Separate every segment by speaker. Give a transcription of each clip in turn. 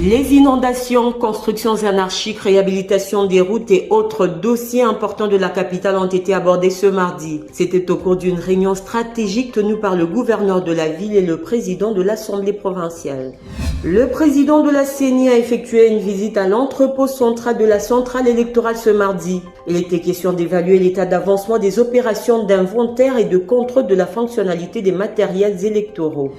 Speaker 1: Les inondations, constructions anarchiques, réhabilitation des routes et autres dossiers importants de la capitale ont été abordés ce mardi. C'était au cours d'une réunion stratégique tenue par le gouverneur de la ville et le président de l'Assemblée provinciale. Le président de la CENI a effectué une visite à l'entrepôt central de la centrale électorale ce mardi. Il était question d'évaluer l'état d'avancement des opérations d'inventaire et de contrôle de la fonctionnalité des matériels électoraux.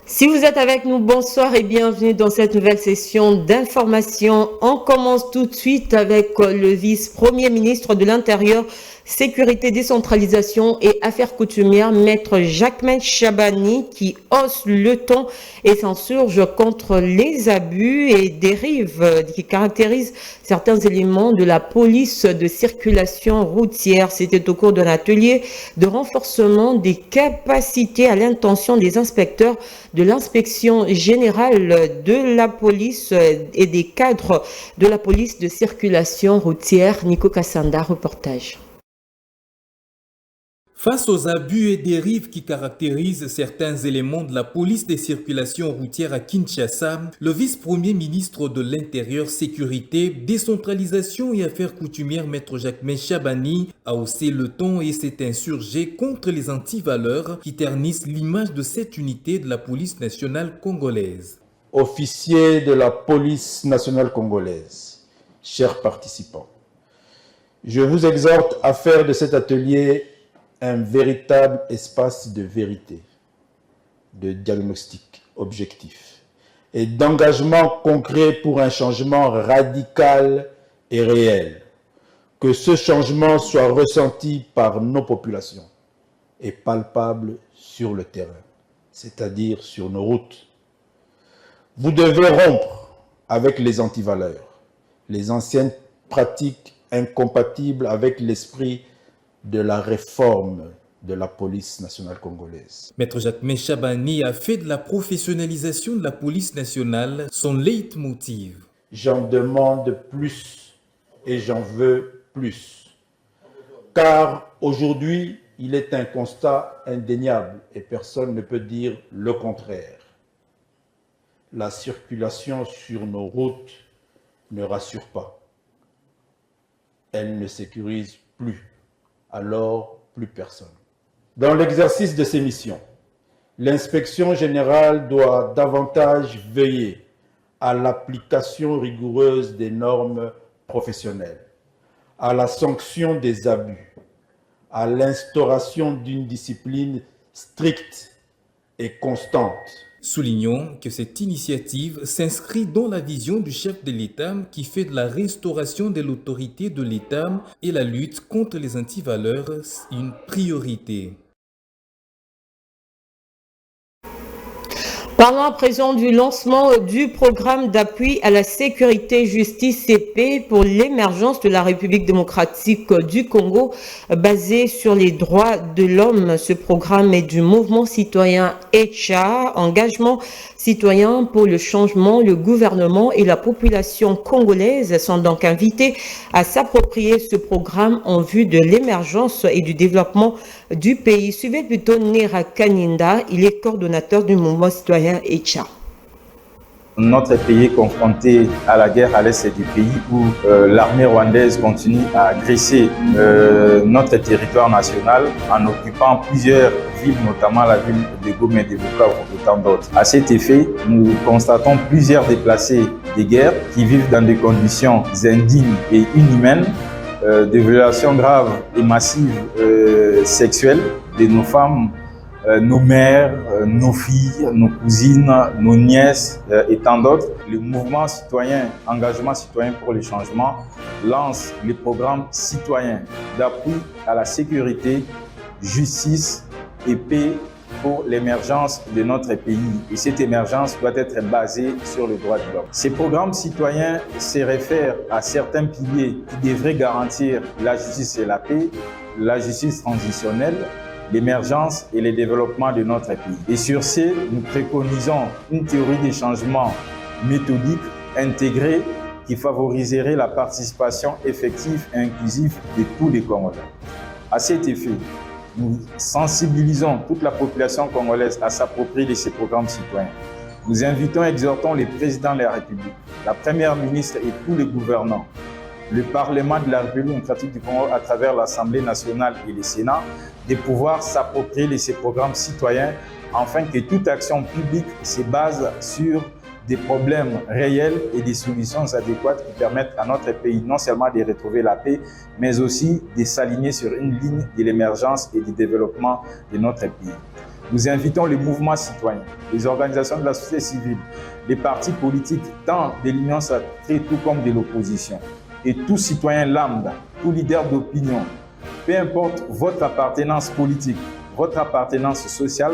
Speaker 1: Si vous êtes avec nous, bonsoir et bienvenue dans cette nouvelle session d'information. On commence tout de suite avec le vice-premier ministre de l'Intérieur, Sécurité, décentralisation et affaires coutumières, maître Jacquemain Chabani, qui hausse le ton et s'insurge contre les abus et dérives qui caractérisent certains éléments de la police de circulation routière. C'était au cours d'un atelier de renforcement des capacités à l'intention des inspecteurs de l'inspection générale de la police et des cadres de la police de circulation routière. Nico Kassanda, reportage.
Speaker 2: Face aux abus et dérives qui caractérisent certains éléments de la police des circulations routières à Kinshasa, le vice-premier ministre de l'Intérieur, Sécurité, décentralisation et affaires coutumières, maître Jacquemain Chabani, a haussé le ton et s'est insurgé contre les antivaleurs qui ternissent l'image de cette unité de la police nationale congolaise.
Speaker 3: Officiers de la police nationale congolaise, chers participants, je vous exhorte à faire de cet atelier un véritable espace de vérité, de diagnostic objectif et d'engagement concret pour un changement radical et réel. Que ce changement soit ressenti par nos populations et palpable sur le terrain, c'est-à-dire sur nos routes. Vous devez rompre avec les antivaleurs, les anciennes pratiques incompatibles avec l'esprit de la réforme de la police nationale congolaise.
Speaker 2: Maître Jacquemain Chabani a fait de la professionnalisation de la police nationale son leitmotiv.
Speaker 3: J'en demande plus et j'en veux plus. Car aujourd'hui, il est un constat indéniable et personne ne peut dire le contraire. La circulation sur nos routes ne rassure pas. Elle ne sécurise plus. Alors plus personne. Dans l'exercice de ses missions, l'inspection générale doit davantage veiller à l'application rigoureuse des normes professionnelles, à la sanction des abus, à l'instauration d'une discipline stricte et constante.
Speaker 2: Soulignons que cette initiative s'inscrit dans la vision du chef de l'État qui fait de la restauration de l'autorité de l'État et la lutte contre les antivaleurs une priorité.
Speaker 1: Parlons à présent du lancement du programme d'appui à la sécurité justice CP pour l'émergence de la République démocratique du Congo basé sur les droits de l'homme. Ce programme est du mouvement citoyen ECHA, engagement citoyen pour le changement. Le gouvernement et la population congolaise sont donc invités à s'approprier ce programme en vue de l'émergence et du développement du pays. Suivez plutôt Nera Kaninda, il est coordonnateur du mouvement citoyen ECHA.
Speaker 4: Notre pays est confronté à la guerre à l'est du pays où l'armée rwandaise continue à agresser notre territoire national en occupant plusieurs villes, notamment la ville de Goma et de Bukavu et tant d'autres. À cet effet, nous constatons plusieurs déplacés de guerre qui vivent dans des conditions indignes et inhumaines, de violations graves et massives sexuelles de nos femmes, nos mères, nos filles, nos cousines, nos nièces et tant d'autres. Le mouvement citoyen, engagement citoyen pour le changement, lance les programmes citoyens d'appui à la sécurité, justice et paix pour l'émergence de notre pays. Et cette émergence doit être basée sur le droit de l'homme. Ces programmes citoyens se réfèrent à certains piliers qui devraient garantir la justice et la paix, la justice transitionnelle, l'émergence et le développement de notre pays. Et sur ce, nous préconisons une théorie des changements méthodiques intégrée qui favoriserait la participation effective et inclusive de tous les Congolais. À cet effet, nous sensibilisons toute la population congolaise à s'approprier de ces programmes citoyens. Nous invitons et exhortons les présidents de la République, la Première ministre et tous les gouvernants, le Parlement de la République démocratique du Congo à travers l'Assemblée nationale et le Sénat, de pouvoir s'approprier ces programmes citoyens afin que toute action publique se base sur des problèmes réels et des solutions adéquates qui permettent à notre pays non seulement de retrouver la paix, mais aussi de s'aligner sur une ligne de l'émergence et du développement de notre pays. Nous invitons les mouvements citoyens, les organisations de la société civile, les partis politiques, tant de l'Union sacrée tout comme de l'opposition, et tout citoyen lambda, tout leader d'opinion, peu importe votre appartenance politique, votre appartenance sociale,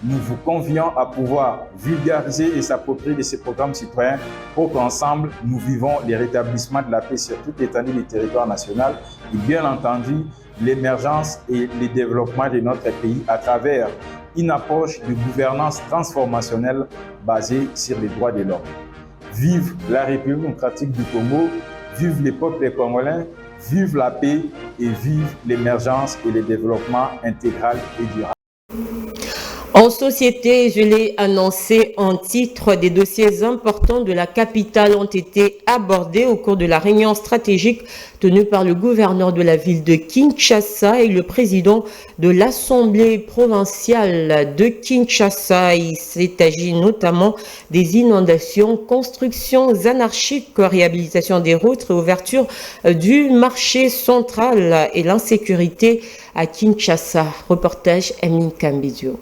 Speaker 4: nous vous convions à pouvoir vulgariser et s'approprier de ces programmes citoyens pour qu'ensemble, nous vivons les rétablissements de la paix sur toute l'étendue du territoire national et bien entendu, l'émergence et le développement de notre pays à travers une approche de gouvernance transformationnelle basée sur les droits de l'homme. Vive la République démocratique du Congo, vive les peuples congolais, vive la paix et vive l'émergence et le développement intégral et durable.
Speaker 1: En société, je l'ai annoncé en titre, des dossiers importants de la capitale ont été abordés au cours de la réunion stratégique tenue par le gouverneur de la ville de Kinshasa et le président de l'Assemblée provinciale de Kinshasa. Il s'agit notamment des inondations, constructions anarchiques, réhabilitation des routes, réouverture du marché central et l'insécurité à Kinshasa. Reportage Emin Kambizio.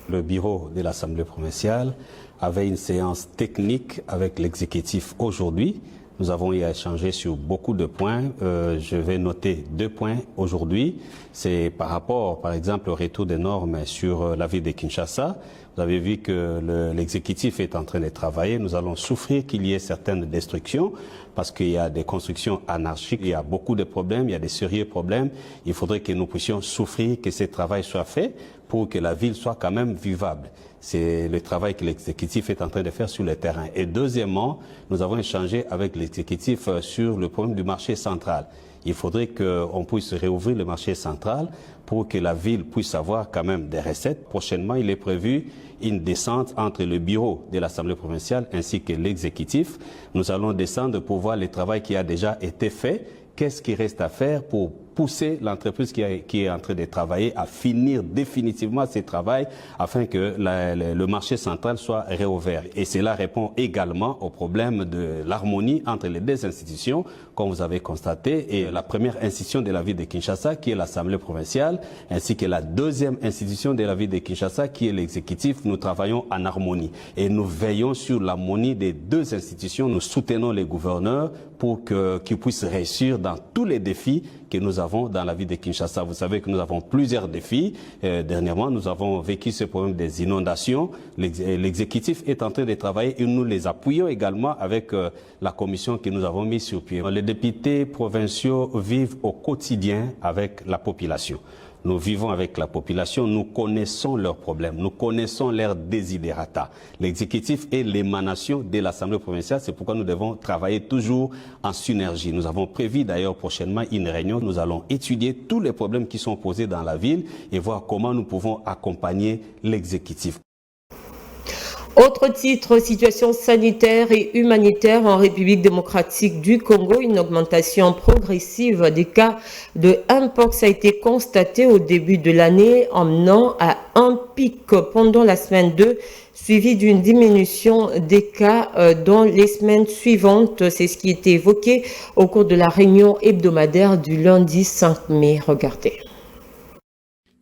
Speaker 5: Le bureau de l'Assemblée provinciale avait une séance technique avec l'exécutif aujourd'hui. Nous avons eu à échanger sur beaucoup de points. Je vais noter 2 points aujourd'hui. C'est par rapport, par exemple, au retour des normes sur la ville de Kinshasa. Vous avez vu que l'exécutif est en train de travailler. Nous allons souffrir qu'il y ait certaines destructions parce qu'il y a des constructions anarchiques, il y a beaucoup de problèmes, il y a des sérieux problèmes. Il faudrait que nous puissions souffrir, que ce travail soit fait pour que la ville soit quand même vivable. C'est le travail que l'exécutif est en train de faire sur le terrain. Et deuxièmement, nous avons échangé avec l'exécutif sur le problème du marché central. Il faudrait qu'on puisse réouvrir le marché central pour que la ville puisse avoir quand même des recettes. Prochainement, il est prévu une descente entre le bureau de l'Assemblée provinciale ainsi que l'exécutif. Nous allons descendre pour voir le travail qui a déjà été fait. Qu'est-ce qui reste à faire pour pousser l'entreprise qui est en train de travailler à finir définitivement ce travail afin que le marché central soit réouvert. Et cela répond également au problème de l'harmonie entre les deux institutions, comme vous avez constaté, et la première institution de la ville de Kinshasa, qui est l'Assemblée provinciale, ainsi que la deuxième institution de la ville de Kinshasa, qui est l'exécutif. Nous travaillons en harmonie et nous veillons sur l'harmonie des deux institutions. Nous soutenons les gouverneurs pour qu'ils puissent réussir dans tous les défis que nous avons dans la ville de Kinshasa. Vous savez que nous avons plusieurs défis. Dernièrement, nous avons vécu ce problème des inondations. L'exécutif est en train de travailler et nous les appuyons également avec la commission que nous avons mise sur pied. Les députés provinciaux vivent au quotidien avec la population. Nous vivons avec la population, nous connaissons leurs problèmes, nous connaissons leurs desiderata. L'exécutif est l'émanation de l'Assemblée provinciale, c'est pourquoi nous devons travailler toujours en synergie. Nous avons prévu d'ailleurs prochainement une réunion, nous allons étudier tous les problèmes qui sont posés dans la ville et voir comment nous pouvons accompagner l'exécutif.
Speaker 1: Autre titre, situation sanitaire et humanitaire en République démocratique du Congo. Une augmentation progressive des cas de Mpox a été constatée au début de l'année, emmenant à un pic pendant la semaine 2, suivi d'une diminution des cas dans les semaines suivantes. C'est ce qui était évoqué au cours de la réunion hebdomadaire du lundi 5 mai. Regardez.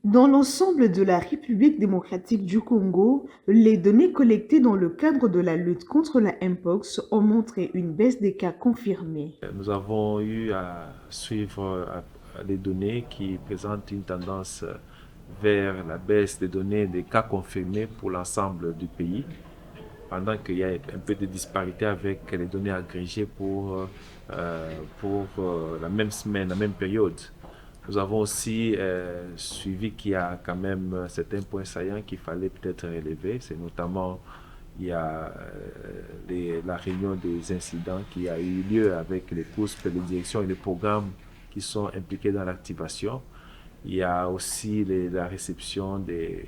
Speaker 6: Dans l'ensemble de la République démocratique du Congo, les données collectées dans le cadre de la lutte contre la Mpox ont montré une baisse des cas confirmés.
Speaker 7: Nous avons eu à suivre les données qui présentent une tendance vers la baisse des données des cas confirmés pour l'ensemble du pays, pendant qu'il y a un peu de disparité avec les données agrégées pour la même semaine, la même période. Nous avons aussi suivi qu'il y a quand même certains points saillants qu'il fallait peut-être relever. C'est notamment, il y a la réunion des incidents qui a eu lieu avec les COUSP, les directions et les programmes qui sont impliqués dans l'activation. Il y a aussi la réception des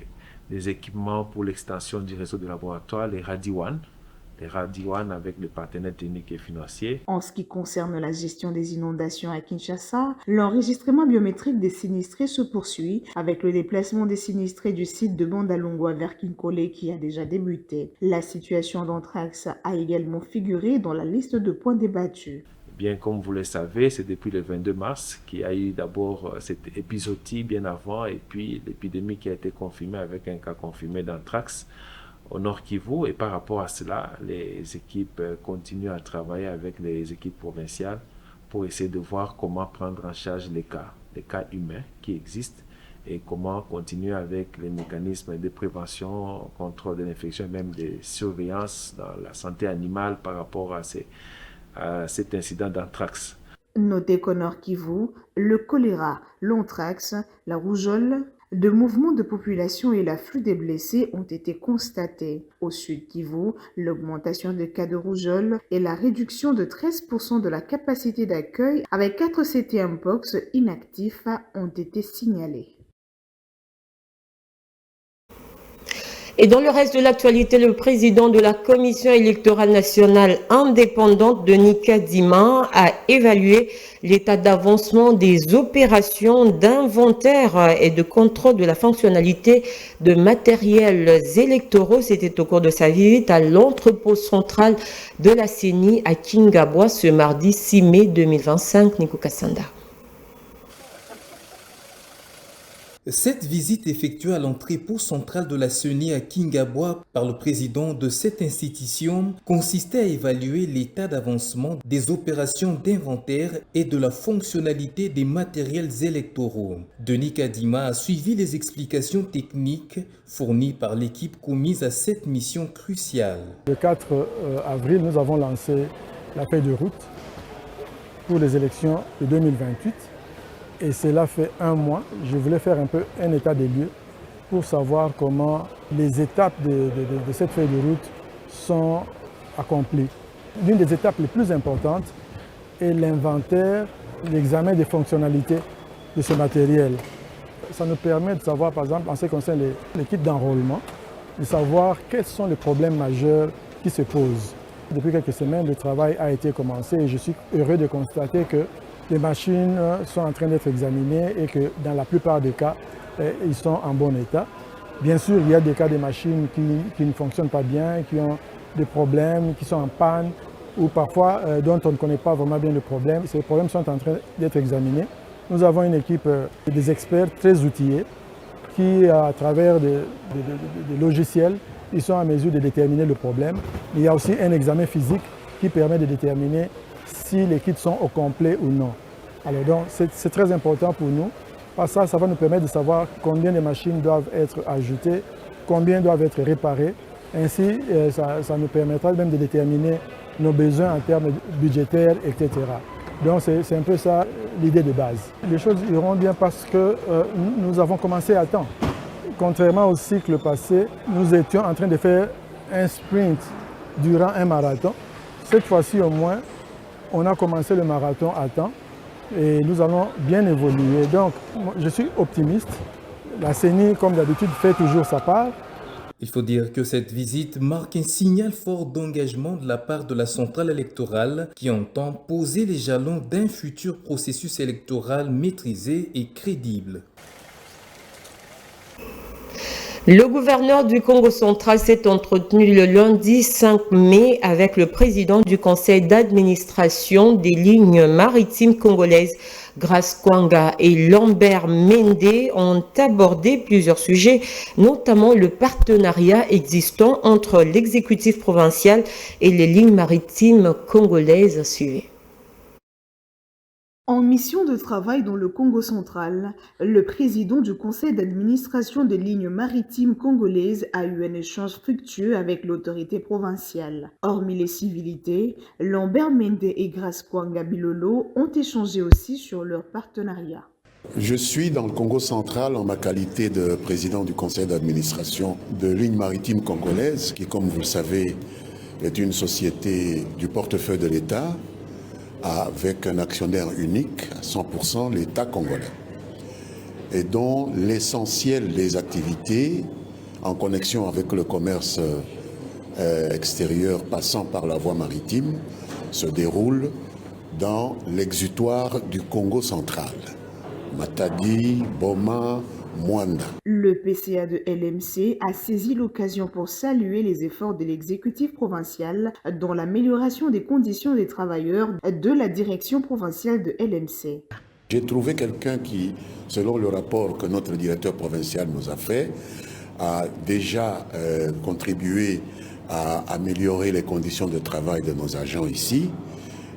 Speaker 7: des équipements pour l'extension du réseau de laboratoires, les RADIWAN avec les partenaires techniques et financiers.
Speaker 6: En ce qui concerne la gestion des inondations à Kinshasa, l'enregistrement biométrique des sinistrés se poursuit avec le déplacement des sinistrés du site de Bandalungwa vers Kinkole qui a déjà débuté. La situation d'anthrax a également figuré dans la liste de points débattus.
Speaker 7: Bien, comme vous le savez, c'est depuis le 22 mars qu'il y a eu d'abord cette épisodie bien avant et puis l'épidémie qui a été confirmée avec un cas confirmé d'anthrax au Nord Kivu. Et par rapport à cela, les équipes continuent à travailler avec les équipes provinciales pour essayer de voir comment prendre en charge les cas humains qui existent et comment continuer avec les mécanismes de prévention, contrôle de l'infection, même de surveillance dans la santé animale par rapport à cet incident d'anthrax.
Speaker 6: Notez qu'au Nord Kivu, le choléra, l'anthrax, la rougeole, de mouvements de population et l'afflux des blessés ont été constatés. Au Sud Kivu, l'augmentation des cas de rougeole et la réduction de 13% de la capacité d'accueil avec 4 CT Mpox inactifs ont été signalés.
Speaker 1: Et dans le reste de l'actualité, le président de la Commission électorale nationale indépendante, Denis Kadima, a évalué l'état d'avancement des opérations d'inventaire et de contrôle de la fonctionnalité de matériels électoraux. C'était au cours de sa visite à l'entrepôt central de la CENI à Kingabwa ce mardi 6 mai 2025. Nico Kassanda.
Speaker 2: Cette visite effectuée à l'entrepôt central de la CENI à Kingabwa par le président de cette institution consistait à évaluer l'état d'avancement des opérations d'inventaire et de la fonctionnalité des matériels électoraux. Denis Kadima a suivi les explications techniques fournies par l'équipe commise à cette mission cruciale.
Speaker 8: Le 4 avril, nous avons lancé la feuille de route pour les élections de 2028. Et cela fait un mois. Je voulais faire un peu un état des lieux pour savoir comment les étapes de cette feuille de route sont accomplies. L'une des étapes les plus importantes est l'inventaire, l'examen des fonctionnalités de ce matériel. Ça nous permet de savoir, par exemple, en ce qui concerne les kits d'enrôlement, de savoir quels sont les problèmes majeurs qui se posent. Depuis quelques semaines, le travail a été commencé et je suis heureux de constater que les machines sont en train d'être examinées et que dans la plupart des cas, ils sont en bon état. Bien sûr, il y a des cas de machines qui ne fonctionnent pas bien, qui ont des problèmes, qui sont en panne ou parfois dont on ne connaît pas vraiment bien le problème. Ces problèmes sont en train d'être examinés. Nous avons une équipe des experts très outillés qui, à travers des logiciels, ils sont en mesure de déterminer le problème. Il y a aussi un examen physique qui permet de déterminer si les kits sont au complet ou non. Alors donc, c'est très important pour nous. Parce que ça va nous permettre de savoir combien de machines doivent être ajoutées, combien doivent être réparées. Ainsi, ça nous permettra même de déterminer nos besoins en termes budgétaires, etc. Donc c'est un peu ça l'idée de base. Les choses iront bien parce que nous avons commencé à temps. Contrairement au cycle passé, nous étions en train de faire un sprint durant un marathon. Cette fois-ci au moins, on a commencé le marathon à temps et nous allons bien évoluer. Donc, je suis optimiste. La CENI, comme d'habitude, fait toujours sa part.
Speaker 2: Il faut dire que cette visite marque un signal fort d'engagement de la part de la centrale électorale qui entend poser les jalons d'un futur processus électoral maîtrisé et crédible.
Speaker 1: Le gouverneur du Congo central s'est entretenu le lundi 5 mai avec le président du conseil d'administration des lignes maritimes congolaises. Grace Kwanga et Lambert Mende ont abordé plusieurs sujets, notamment le partenariat existant entre l'exécutif provincial et les lignes maritimes congolaises. Suivez.
Speaker 6: En mission de travail dans le Congo central, le président du conseil d'administration des lignes maritimes congolaises a eu un échange fructueux avec l'autorité provinciale. Hormis les civilités, Lambert Mende et Grace Kwanga Bilolo ont échangé aussi sur leur partenariat.
Speaker 9: Je suis dans le Congo central en ma qualité de président du conseil d'administration de lignes maritimes congolaises, qui, comme vous le savez, est une société du portefeuille de l'État, avec un actionnaire unique, à 100%, l'État congolais, et dont l'essentiel des activités en connexion avec le commerce extérieur passant par la voie maritime se déroule dans l'exutoire du Congo central. Matadi, Boma, Mwanda.
Speaker 6: Le PCA de LMC a saisi l'occasion pour saluer les efforts de l'exécutif provincial dans l'amélioration des conditions des travailleurs de la direction provinciale de LMC.
Speaker 9: J'ai trouvé quelqu'un qui, selon le rapport que notre directeur provincial nous a fait, a déjà contribué à améliorer les conditions de travail de nos agents ici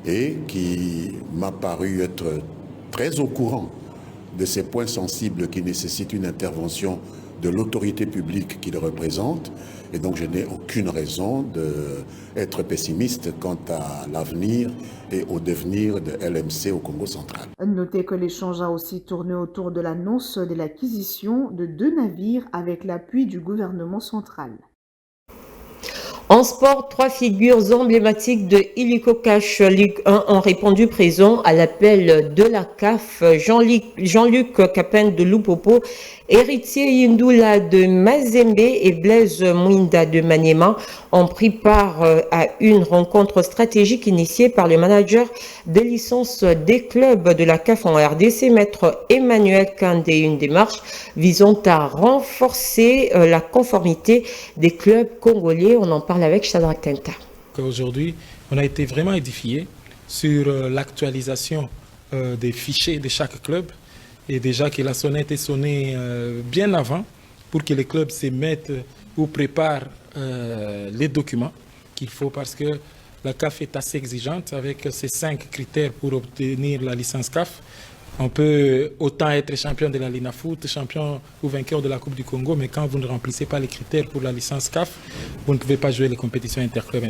Speaker 9: et qui m'a paru être très au courant de ces points sensibles qui nécessitent une intervention de l'autorité publique qu'il représente. Et donc je n'ai aucune raison d'être pessimiste quant à l'avenir et au devenir de LMC au Congo central.
Speaker 6: Notez que l'échange a aussi tourné autour de l'annonce de l'acquisition de 2 navires avec l'appui du gouvernement central.
Speaker 1: En sport, 3 figures emblématiques de Illico Cash Ligue 1 ont répondu présent à l'appel de la CAF. Jean-Luc Capen de Lupopo, Héritier Yindula de Mazembe et Blaise Mwinda de Maniema ont pris part à une rencontre stratégique initiée par le manager des licences des clubs de la CAF en RDC, maître Emmanuel Kandé, une démarche visant à renforcer la conformité des clubs congolais. On en parle avec Shadrach Tenta.
Speaker 10: Aujourd'hui, on a été vraiment édifié sur l'actualisation des fichiers de chaque club et déjà que la sonnette est sonnée bien avant pour que les clubs se mettent ou préparent les documents qu'il faut parce que la CAF est assez exigeante avec ces 5 critères pour obtenir la licence CAF. On peut autant être champion de la Linafoot, champion ou vainqueur de la Coupe du Congo, mais quand vous ne remplissez pas les critères pour la licence CAF, vous ne pouvez pas jouer les compétitions interclubs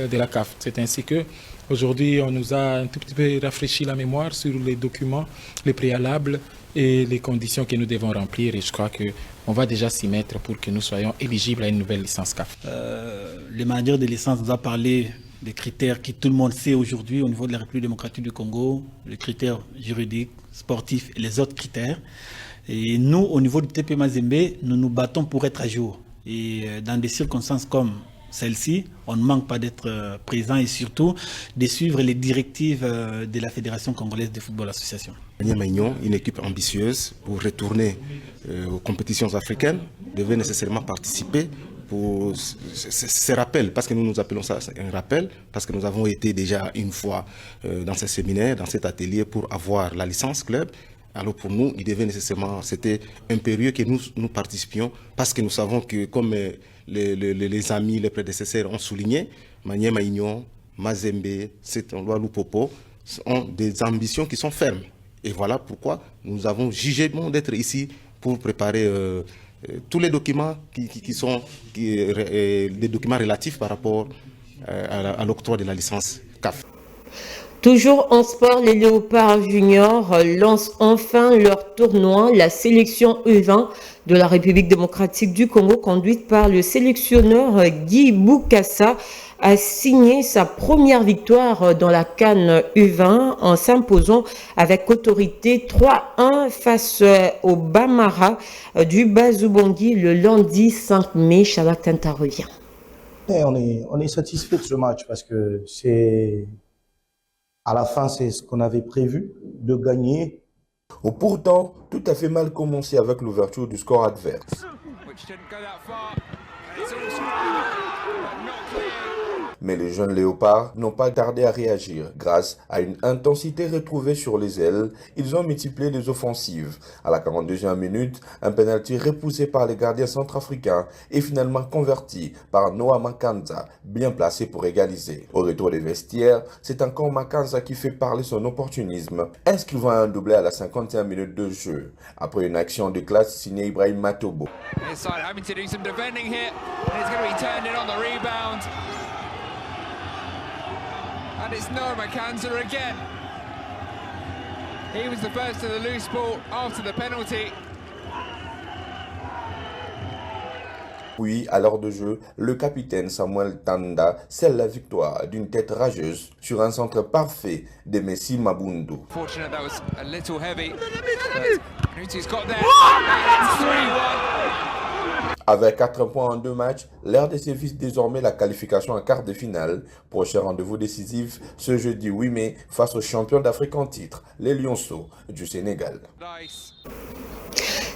Speaker 10: de la CAF. C'est ainsi que aujourd'hui, on nous a un tout petit peu rafraîchi la mémoire sur les documents, les préalables et les conditions que nous devons remplir. Et je crois qu'on va déjà s'y mettre pour que nous soyons éligibles à une nouvelle licence CAF.
Speaker 11: Le manager de licence nous a parlé des critères que tout le monde sait aujourd'hui au niveau de la République démocratique du Congo, les critères juridiques, sportifs et les autres critères. Et nous, au niveau du TP Mazembe, nous nous battons pour être à jour. Et dans des circonstances comme celle-ci, on ne manque pas d'être présent et surtout de suivre les directives de la Fédération congolaise de football association.
Speaker 12: Une équipe ambitieuse pour retourner aux compétitions africaines devait nécessairement participer pour ces rappels, parce que nous nous appelons ça un rappel, parce que nous avons été déjà une fois dans ce séminaire, dans cet atelier pour avoir la licence club. Alors pour nous, il devait nécessairement, c'était impérieux que nous participions, parce que nous savons que comme les amis, les prédécesseurs ont souligné, Maniema Union, Mazembe, Lupopo ont des ambitions qui sont fermes. Et voilà pourquoi nous avons jugé bon d'être ici pour préparer tous les documents qui sont des documents relatifs par rapport à l'octroi de la licence CAF.
Speaker 1: Toujours en sport, les Léopards Juniors lancent enfin leur tournoi. La sélection U20 de la République démocratique du Congo, conduite par le sélectionneur Guy Boukassa, a signé sa première victoire dans la CAN U20 en s'imposant avec autorité 3-1 face au Bamara du Bazubongi le lundi 5 mai. Shadrach Tenta revient.
Speaker 13: On est satisfait de ce match parce que c'est à la fin c'est ce qu'on avait prévu de gagner.
Speaker 14: Pourtant, tout a fait mal commencé avec l'ouverture du score adverse. Mais les jeunes léopards n'ont pas tardé à réagir. Grâce à une intensité retrouvée sur les ailes, ils ont multiplié les offensives. À la 42e minute, un penalty repoussé par les gardiens centrafricains est finalement converti par Noah Makanza, bien placé pour égaliser. Au retour des vestiaires, c'est encore Makanza qui fait parler son opportunisme, inscrivant un doublé à la 51e minute de jeu, après une action de classe signée Ibrahim Matobo.
Speaker 15: And it's Noah Makanza again. He was the first to the loose ball after the penalty.
Speaker 14: Puis, à l'heure de jeu, le capitaine Samuel Tanda scelle la victoire d'une tête rageuse sur un centre parfait de Messi Mabundu.
Speaker 15: Fortunate that was a little heavy. But Nuti's got there. And it's 3-1.
Speaker 14: Avec 4 points en 2 matchs, l'RDC vise désormais la qualification en quart de finale. Prochain rendez-vous décisif ce jeudi 8 mai face aux champions d'Afrique en titre, les Lionceaux du Sénégal.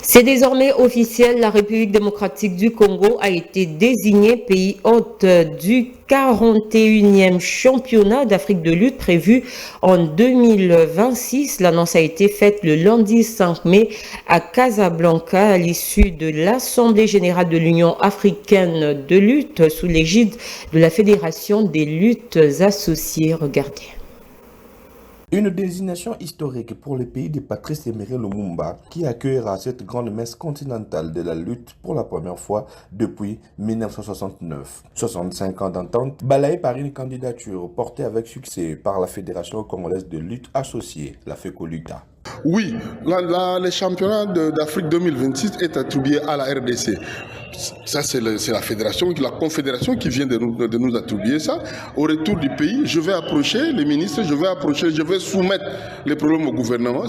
Speaker 1: C'est désormais officiel, la République démocratique du Congo a été désignée pays hôte du 41e championnat d'Afrique de lutte prévu en 2026. L'annonce a été faite le lundi 5 mai à Casablanca à l'issue de l'Assemblée générale de l'Union africaine de lutte sous l'égide de la Fédération des luttes associées. Regardez.
Speaker 14: Une désignation historique pour le pays de Patrice Emery Lumumba qui accueillera cette grande messe continentale de la lutte pour la première fois depuis 1969. 65 ans d'entente balayés par une candidature portée avec succès par la Fédération congolaise de lutte associée, la FECOLUTA.
Speaker 16: Oui, le championnat d'Afrique 2026 est attribué à la RDC. Ça, c'est la fédération, la confédération qui vient de nous attribuer ça. Au retour du pays, je vais approcher les ministres, je vais soumettre les problèmes au gouvernement.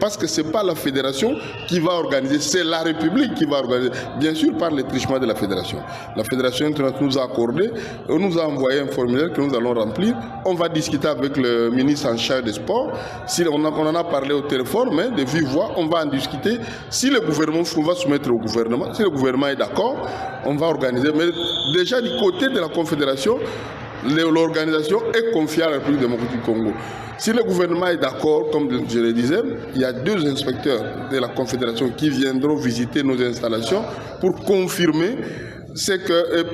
Speaker 16: Parce que ce n'est pas la fédération qui va organiser, c'est la République qui va organiser. Bien sûr, par les trichements de la fédération. La fédération nous a accordé, on nous a envoyé un formulaire que nous allons remplir. On va discuter avec le ministre en charge des sports. Si on en a parlé au téléphone, mais de vive voix, on va en discuter. Si le gouvernement, on va soumettre au gouvernement. Si le gouvernement est d'accord, on va organiser. Mais déjà du côté de la Confédération, l'organisation est confiée à la République démocratique du Congo. Si le gouvernement est d'accord, comme je le disais, il y a 2 inspecteurs de la Confédération qui viendront visiter nos installations pour confirmer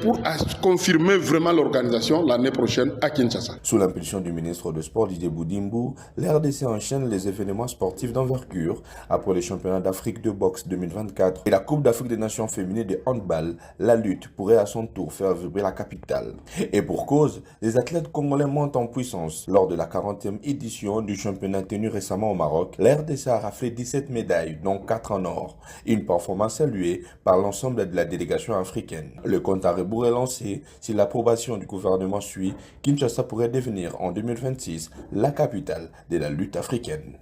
Speaker 16: pour confirmer vraiment l'organisation l'année prochaine à Kinshasa.
Speaker 14: Sous l'impulsion du ministre de Sport Didier Boudimbo, l'RDC enchaîne les événements sportifs d'envergure après les championnats d'Afrique de boxe 2024 et la Coupe d'Afrique des Nations féminines de handball. La lutte pourrait à son tour faire vibrer la capitale. Et pour cause, les athlètes congolais montent en puissance. Lors de la 40e édition du championnat tenu récemment au Maroc, l'RDC a raflé 17 médailles, dont 4 en or. Une performance saluée par l'ensemble de la délégation africaine. Le compte à rebours est lancé. Si l'approbation du gouvernement suit, Kinshasa pourrait devenir en 2026 la capitale de la lutte africaine.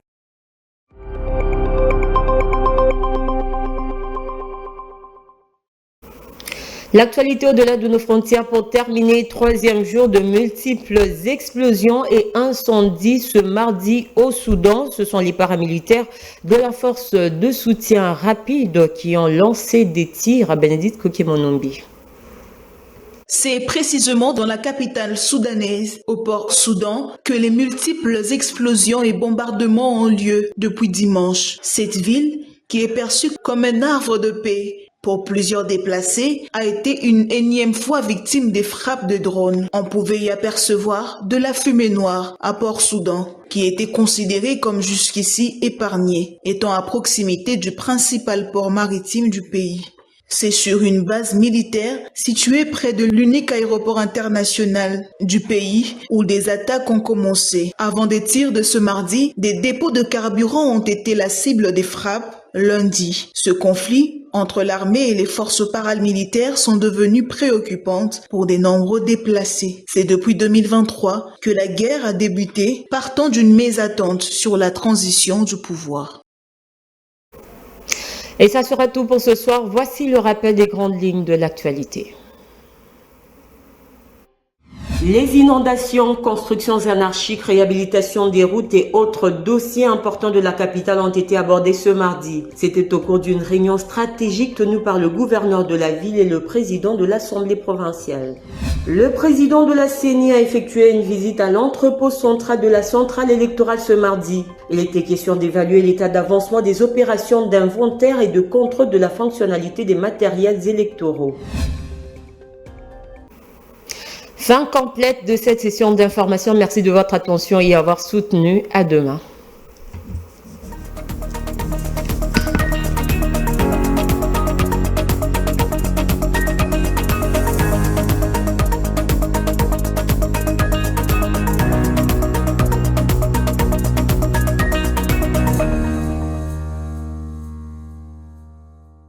Speaker 1: L'actualité au-delà de nos frontières pour terminer, 3e jour de multiples explosions et incendies ce mardi au Soudan. Ce sont les paramilitaires de la force de soutien rapide qui ont lancé des tirs à Bénédicte Kokemonombi.
Speaker 17: C'est précisément dans la capitale soudanaise, au port Soudan, que les multiples explosions et bombardements ont lieu depuis dimanche. Cette ville, qui est perçue comme un havre de paix pour plusieurs déplacés, a été une énième fois victime des frappes de drones. On pouvait y apercevoir de la fumée noire à Port-Soudan, qui était considéré comme jusqu'ici épargné, étant à proximité du principal port maritime du pays. C'est sur une base militaire située près de l'unique aéroport international du pays où des attaques ont commencé. Avant des tirs de ce mardi, des dépôts de carburant ont été la cible des frappes lundi. Ce conflit entre l'armée et les forces paramilitaires sont devenues préoccupantes pour de nombreux déplacés. C'est depuis 2023 que la guerre a débuté, partant d'une mésattente sur la transition du pouvoir.
Speaker 1: Et ça sera tout pour ce soir. Voici le rappel des grandes lignes de l'actualité. Les inondations, constructions anarchiques, réhabilitation des routes et autres dossiers importants de la capitale ont été abordés ce mardi. C'était au cours d'une réunion stratégique tenue par le gouverneur de la ville et le président de l'Assemblée provinciale. Le président de la CENI a effectué une visite à l'entrepôt central de la centrale électorale ce mardi. Il était question d'évaluer l'état d'avancement des opérations d'inventaire et de contrôle de la fonctionnalité des matériels électoraux. Fin complète de cette session d'information. Merci de votre attention et avoir soutenu. À demain.